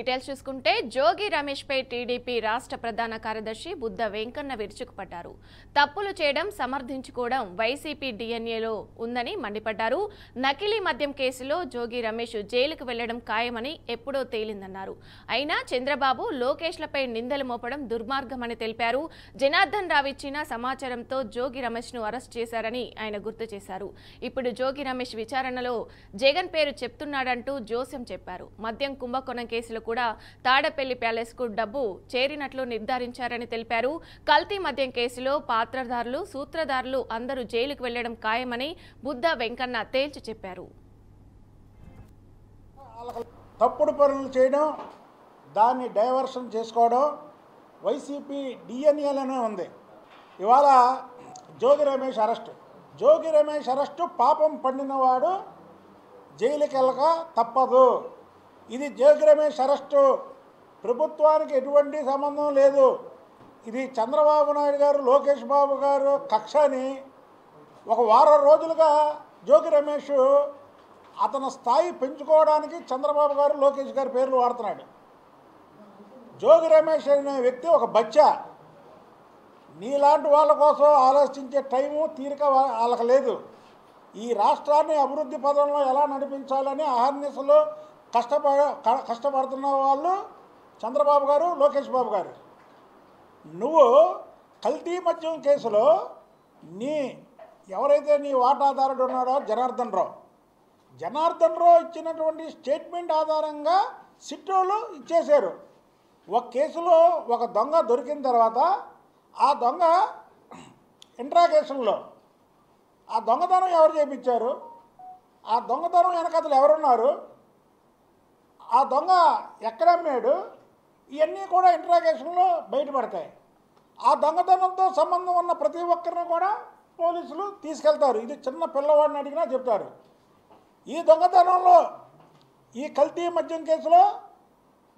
Details చూసుకుంటే జోగి రమేష్ పై TDP రాష్ట్ర ప్రధాన కార్యదర్శి బుద్ధ వెంకన్న విరుచుకుపడ్డారు. తప్పులు చేయడం సమర్థించుకోవడం వైసీపీ డిఎన్ఏలో ఉందని మండిపడ్డారు. నకిలీ మద్యం కేసులో జోగి రమేష్ జైలుకు వెళ్లడం ఖాయమని ఎప్పుడో తేలిందన్నారు. అయినా చంద్రబాబు లోకేష్లపై నిందలు మోపడం దుర్మార్గమని తెలిపారు. జనార్దన్ రావు ఇచ్చిన సమాచారంతో జోగి రమేష్ ను అరెస్ట్ చేశారని ఆయన గుర్తు చేశారు. ఇప్పుడు జోగి రమేష్ విచారణలో జగన్ పేరు చెప్తున్నాడంటూ జోస్యం చెప్పారు. మద్యం కుంభకోణం కేసులో కూడా తాడపల్లి ప్యాలెస్ కు డబ్బు చేరినట్లు నిర్ధారించారని తెలిపారు. కల్తీ మద్యం కేసులో పాత్రధారులు, సూత్రధారులు అందరూ జైలుకు వెళ్లడం ఖాయమని బుద్ధ వెంకన్న తేల్చి చెప్పారు. తప్పుడు పనులు చేయడం, దాన్ని డైవర్షన్ చేసుకోవడం వైసీపీ డిఎన్ఏలోనే ఉంది. ఇవాళ జోగి రమేష్ అరెస్టు పాపం పండినవాడు జైలుకి వెళ్ళక తప్పదు. ఇది జోగి రమేష్ అరెస్టు ప్రభుత్వానికి ఎటువంటి సంబంధం లేదు. ఇది చంద్రబాబు నాయుడు గారు, లోకేష్ బాబు గారు కక్ష అని ఒక వారం రోజులుగా జోగి రమేష్ అతని స్థాయి పెంచుకోవడానికి చంద్రబాబు గారు, లోకేష్ గారి పేర్లు వాడుతున్నాడు. జోగి రమేష్ అనే వ్యక్తి ఒక బచ్చా. నీలాంటి వాళ్ళ కోసం ఆలోచించే టైము, తీరిక వాళ్ళకి లేదు. ఈ రాష్ట్రాన్ని అభివృద్ధి పదంలో ఎలా నడిపించాలని అహర్నిశలు కష్టపడుతున్న వాళ్ళు చంద్రబాబు గారు, లోకేష్ బాబు గారు. నువ్వు కల్తీ మద్యం కేసులో ఎవరైతే నీ వాటాదారుడు ఉన్నాడో జనార్దన్ రావు ఇచ్చినటువంటి స్టేట్మెంట్ ఆధారంగా సిట్టోళ్ళు ఇచ్చేశారు. ఒక కేసులో ఒక దొంగ దొరికిన తర్వాత ఆ దొంగ ఇంట్రాగేషన్లో ఆ దొంగతనం ఎవరు చేయించారు, ఆ దొంగతనం వెనకతలు ఎవరున్నారు, ఆ దొంగ ఎక్కడ అమ్మాడు, ఇవన్నీ కూడా ఇంట్రాగేషన్లో బయటపడతాయి. ఆ దొంగతనంతో సంబంధం ఉన్న ప్రతి ఒక్కరిని కూడా పోలీసులు తీసుకెళ్తారు. ఇది చిన్న పిల్లవాడిని అడిగినా చెప్తారు. ఈ దొంగతనంలో, ఈ కల్తీ మద్యం కేసులో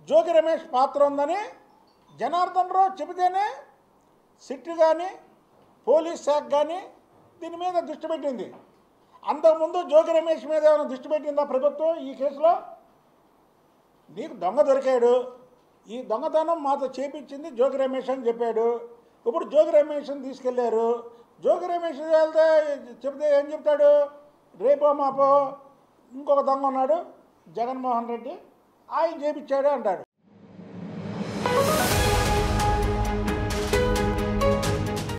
జోగి రమేష్ పాత్ర ఉందని జనార్దన్ రావు చెబితేనే సిట్టు కానీ పోలీస్ శాఖ కానీ దీని మీద దృష్టి పెట్టింది. అంతకుముందు జోగి రమేష్ మీద ఏమైనా దృష్టి పెట్టిందా ప్రభుత్వం? ఈ కేసులో నీకు దొంగ దొరికాడు, ఈ దొంగతనం మాతో చేపించింది జోగి రమేష్ అని చెప్పాడు. ఇప్పుడు జోగి రమేష్ని తీసుకెళ్లారు. జోగి రమేష్ వెళ్తే చెప్తే ఏం చెప్తాడు? రేపో మాపో ఇంకొక దొంగ ఉన్నాడు జగన్మోహన్ రెడ్డి, ఆయన చేపించాడు అంటాడు.